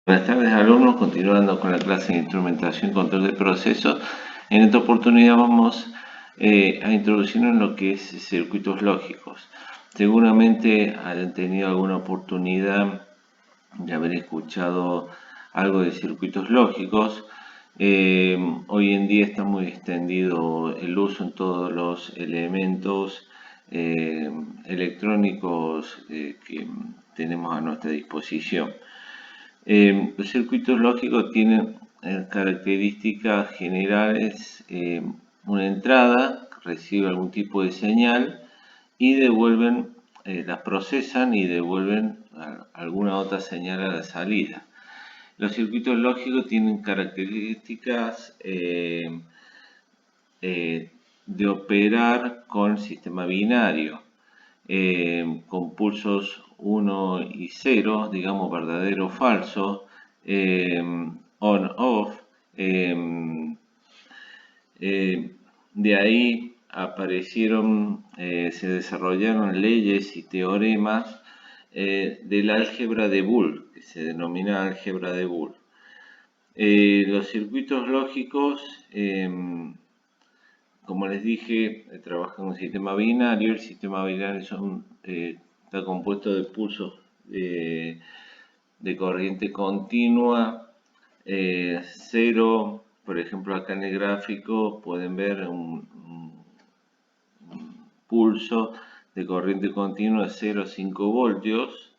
Buenas tardes, alumnos. Continuando con la clase de instrumentación y control de procesos. En esta oportunidad vamos a introducirnos en lo que es circuitos lógicos. Seguramente hayan tenido alguna oportunidad de haber escuchado algo de circuitos lógicos. Hoy en día está muy extendido el uso en todos los elementos electrónicos que tenemos a nuestra disposición. Los circuitos lógicos tienen características generales, una entrada, recibe algún tipo de señal y las procesan y devuelven alguna otra señal a la salida. Los circuitos lógicos tienen características de operar con sistema binario, con pulsos 1 y 0, digamos verdadero o falso, on-off. De ahí aparecieron, se desarrollaron leyes y teoremas del álgebra de Boole, que se denomina álgebra de Boole. Los circuitos lógicos, como les dije, trabajan con un sistema binario. El sistema binario está compuesto de pulsos de corriente continua, 0. Por ejemplo, acá en el gráfico pueden ver un pulso de corriente continua de 0 a 5 voltios.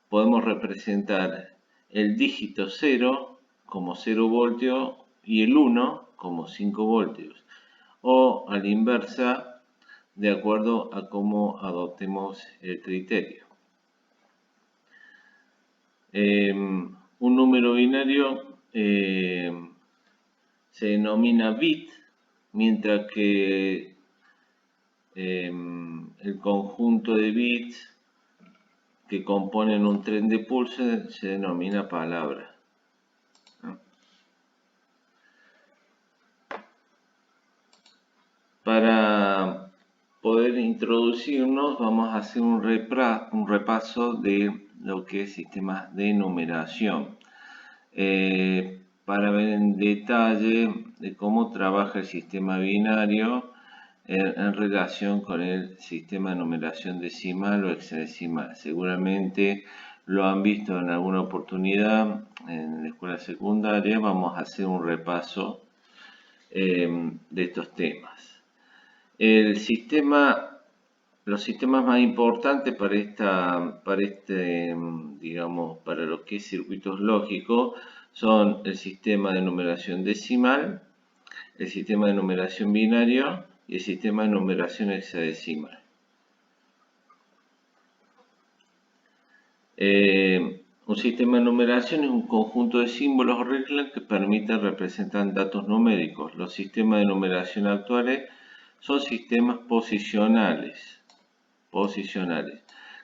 Podemos representar el dígito 0 como 0 voltios y el 1 como 5 voltios, o a la inversa, de acuerdo a cómo adoptemos el criterio. Un número binario se denomina bit, mientras que el conjunto de bits que componen un tren de pulso se denomina palabra. Para poder introducirnos, vamos a hacer un repaso de lo que es sistemas de numeración, para ver en detalle de cómo trabaja el sistema binario en relación con el sistema de numeración decimal o hexadecimal. Seguramente lo han visto en alguna oportunidad en la escuela secundaria. Vamos a hacer un repaso de estos temas. Los sistemas más importantes para lo que es circuitos lógicos son el sistema de numeración decimal, el sistema de numeración binario y el sistema de numeración hexadecimal. Un sistema de numeración es un conjunto de símbolos o reglas que permiten representar datos numéricos. Los sistemas de numeración actuales son sistemas posicionales,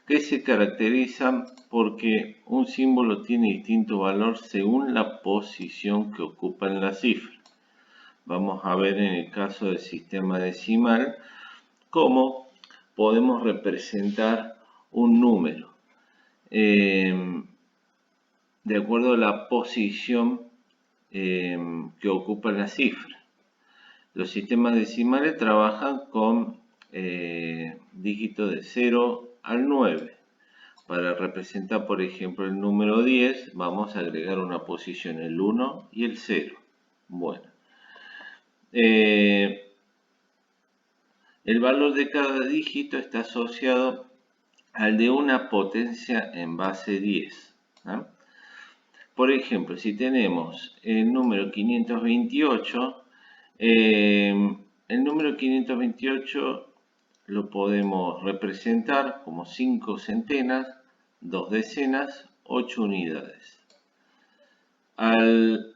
que se caracterizan porque un símbolo tiene distinto valor según la posición que ocupa en la cifra. Vamos a ver en el caso del sistema decimal cómo podemos representar un número de acuerdo a la posición que ocupa la cifra. Los sistemas decimales trabajan con dígitos de 0 al 9. Para representar, por ejemplo, el número 10, vamos a agregar una posición, el 1 y el 0. Bueno. El valor de cada dígito está asociado al de una potencia en base 10. ¿no? Por ejemplo, si tenemos el número 528, el número 528 lo podemos representar como 5 centenas, 2 decenas, 8 unidades. Al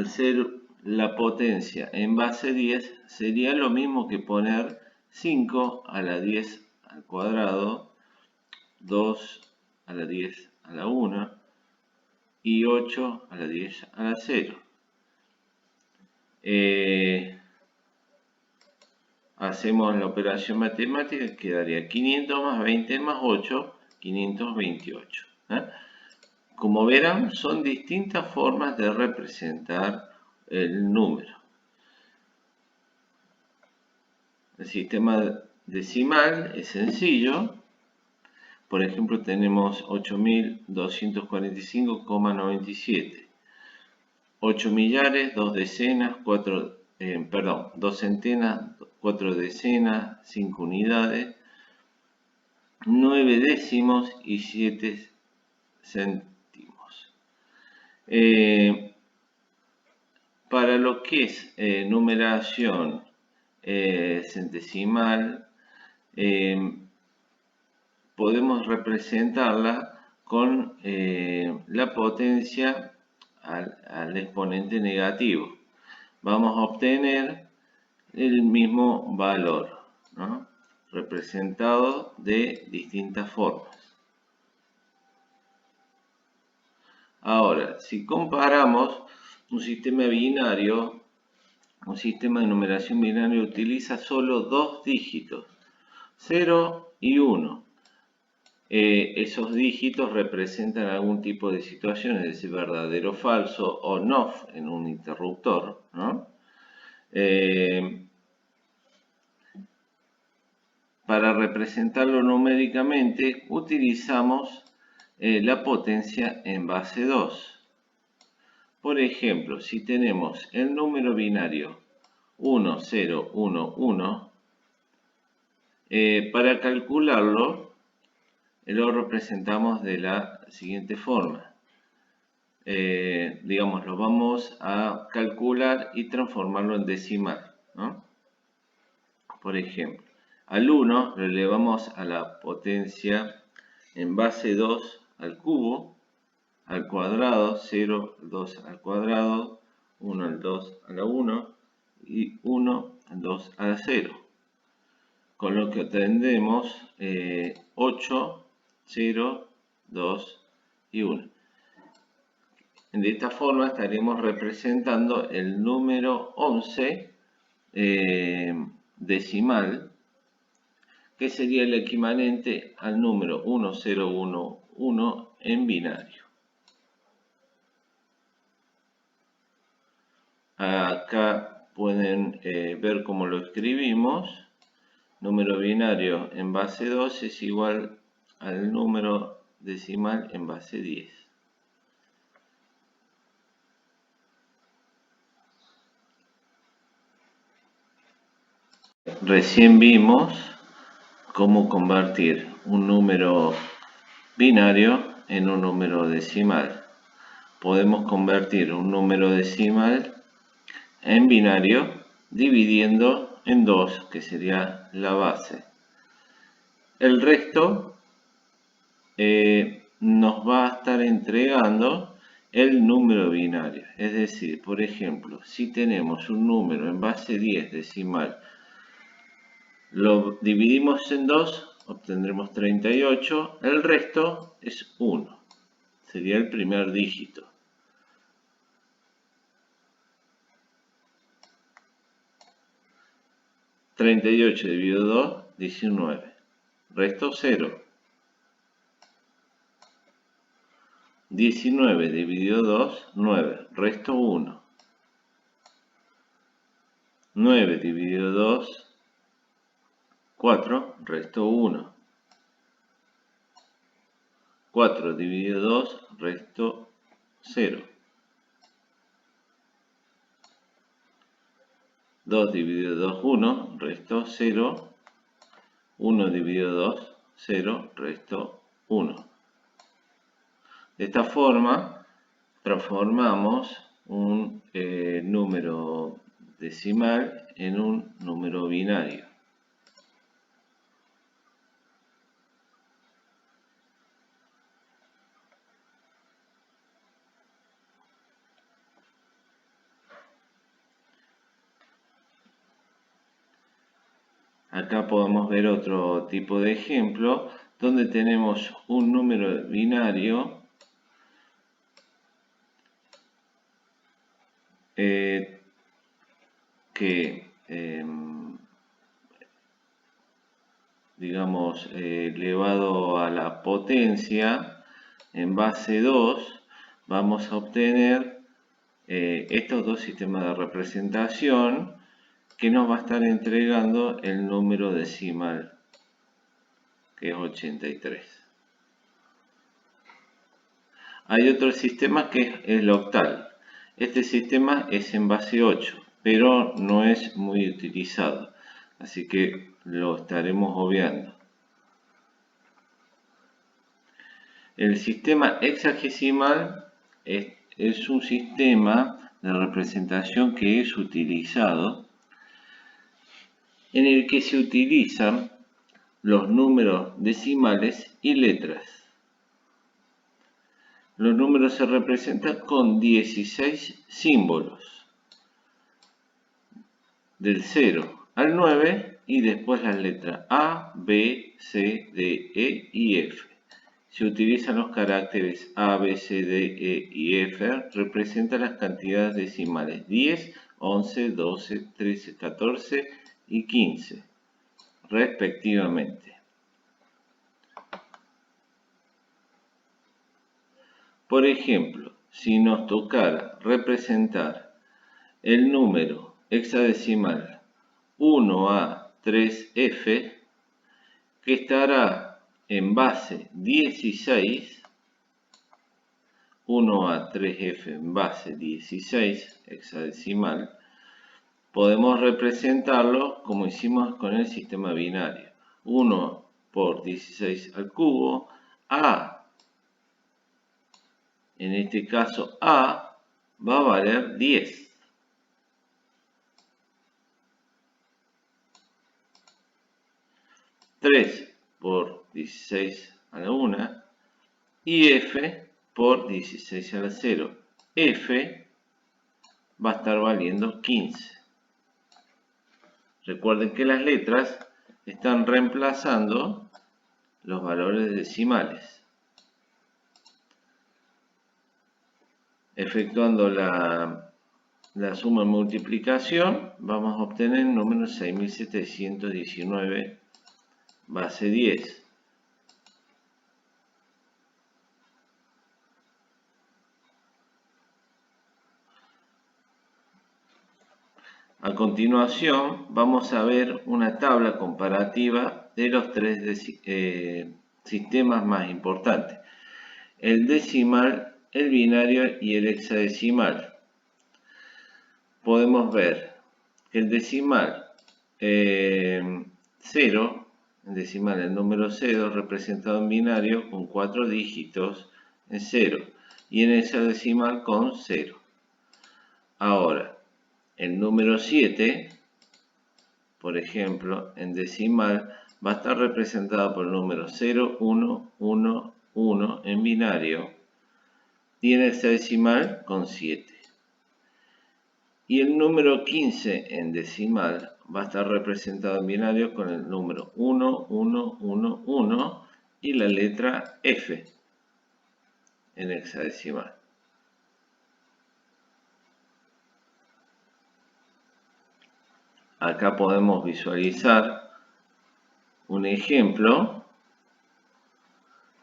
ser la potencia en base 10, sería lo mismo que poner 5 a la 10 al cuadrado, 2 a la 10 a la 1 y 8 a la 10 a la 0. Hacemos la operación matemática, quedaría 500 más 20 más 8, 528. Como verán, son distintas formas de representar el número. El sistema decimal es sencillo. Por ejemplo, tenemos 8.245,97. 8 millares, 2 decenas, 2 centenas, 4 decenas, 5 unidades, 9 décimos y 7 céntimos. Para lo que es numeración centesimal, podemos representarla con la potencia al exponente negativo. Vamos a obtener el mismo valor, ¿no? Representado de distintas formas. Ahora, si comparamos un sistema binario, un sistema de numeración binario utiliza solo dos dígitos, 0 y 1. Esos dígitos representan algún tipo de situación, es decir, verdadero o falso, o NOF en un interruptor, ¿no? Para representarlo numéricamente utilizamos la potencia en base 2. Por ejemplo, si tenemos el número binario 1, 0, 1, 1, para calcularlo lo representamos de la siguiente forma. Digamos, lo vamos a calcular y transformarlo en decimal, ¿no? Por ejemplo, al 1 lo elevamos a la potencia en base 2 al cubo, al cuadrado, 0, 2 al cuadrado, 1 al 2 a la 1 y 1 al 2 a la 0. Con lo que obtendremos 8, 0, 2 y 1. De esta forma estaremos representando el número 11 decimal, que sería el equivalente al número 1011 en binario. Acá pueden ver cómo lo escribimos. Número binario en base 2 es igual al número decimal en base 10. Recién vimos cómo convertir un número binario en un número decimal. Podemos convertir un número decimal en binario dividiendo en 2, que sería la base. El resto nos va a estar entregando el número binario. Es decir, por ejemplo, si tenemos un número en base 10 decimal, lo dividimos en 2, obtendremos 38, el resto es 1, sería el primer dígito. $38 dividido 2, 19, resto 0. 19 dividido 2, 9, resto 1. 9 dividido 2, 4, resto 1. 4 dividido 2, resto 0. 2 dividido 2, 1, resto 0. 1 dividido 2, 0, resto 1. De esta forma, transformamos un número decimal en un número binario. Acá podemos ver otro tipo de ejemplo donde tenemos un número binario que digamos, elevado a la potencia en base 2, vamos a obtener estos dos sistemas de representación que nos va a estar entregando el número decimal, que es 83. Hay otro sistema que es el octal. Este sistema es en base 8, pero no es muy utilizado, así que lo estaremos obviando. El sistema hexagesimal es un sistema de representación que es utilizado, en el que se utilizan los números decimales y letras. Los números se representan con 16 símbolos, del 0 al 9, y después las letras A, B, C, D, E y F. Se utilizan los caracteres A, B, C, D, E y F, representan las cantidades decimales 10, 11, 12, 13, 14 y 15, respectivamente. Por ejemplo, si nos tocara representar el número hexadecimal 1A3F, que estará en base 16, 1A3F en base 16 hexadecimal, podemos representarlo como hicimos con el sistema binario. 1 por 16 al cubo, A, en este caso A, va a valer 10. ...3 por 16 a la 1... y F por 16 a la 0. F va a estar valiendo 15. Recuerden que las letras están reemplazando los valores decimales. Efectuando la suma y multiplicación, vamos a obtener el número 6719 base 10. A continuación, vamos a ver una tabla comparativa de los tres sistemas más importantes: el decimal, el binario y el hexadecimal. Podemos ver que el decimal 0, el decimal, el número 0, representado en binario con 4 dígitos en 0 y en hexadecimal con 0. Ahora, el número 7, por ejemplo, en decimal, va a estar representado por el número 0, 1, 1, 1 en binario y en hexadecimal con 7. Y el número 15 en decimal va a estar representado en binario con el número 1, 1, 1, 1 y la letra F en hexadecimal. Acá podemos visualizar un ejemplo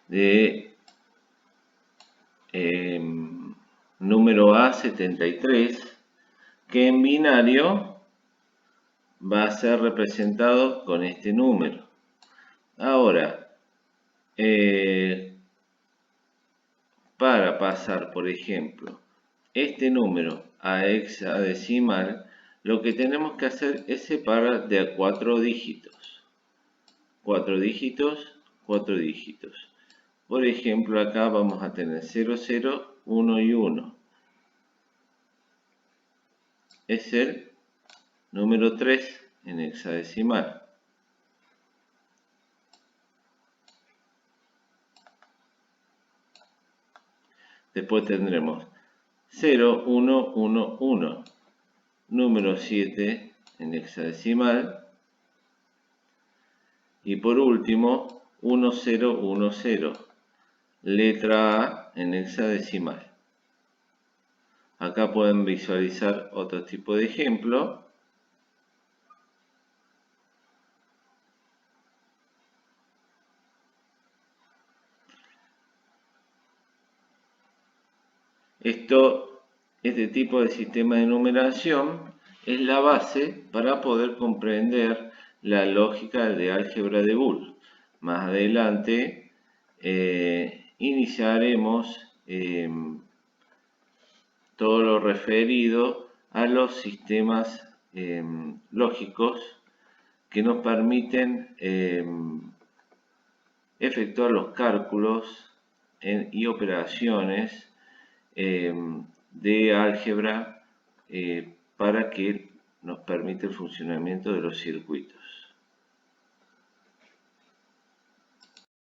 de número A73, que en binario va a ser representado con este número. Ahora, para pasar, por ejemplo, este número a hexadecimal, lo que tenemos que hacer es separar de a 4 dígitos. 4 dígitos, 4 dígitos. Por ejemplo, acá vamos a tener 0, 0, 1 y 1. Es el número 3 en hexadecimal. Después tendremos 0, 1, 1, 1. Número 7 en hexadecimal. Y por último, 1, 0, 1, 0. Letra A en hexadecimal. Acá pueden visualizar otro tipo de ejemplo. Este tipo de sistema de numeración es la base para poder comprender la lógica de álgebra de Boole. Más adelante iniciaremos todo lo referido a los sistemas lógicos que nos permiten efectuar los cálculos y operaciones de álgebra para que nos permite el funcionamiento de los circuitos.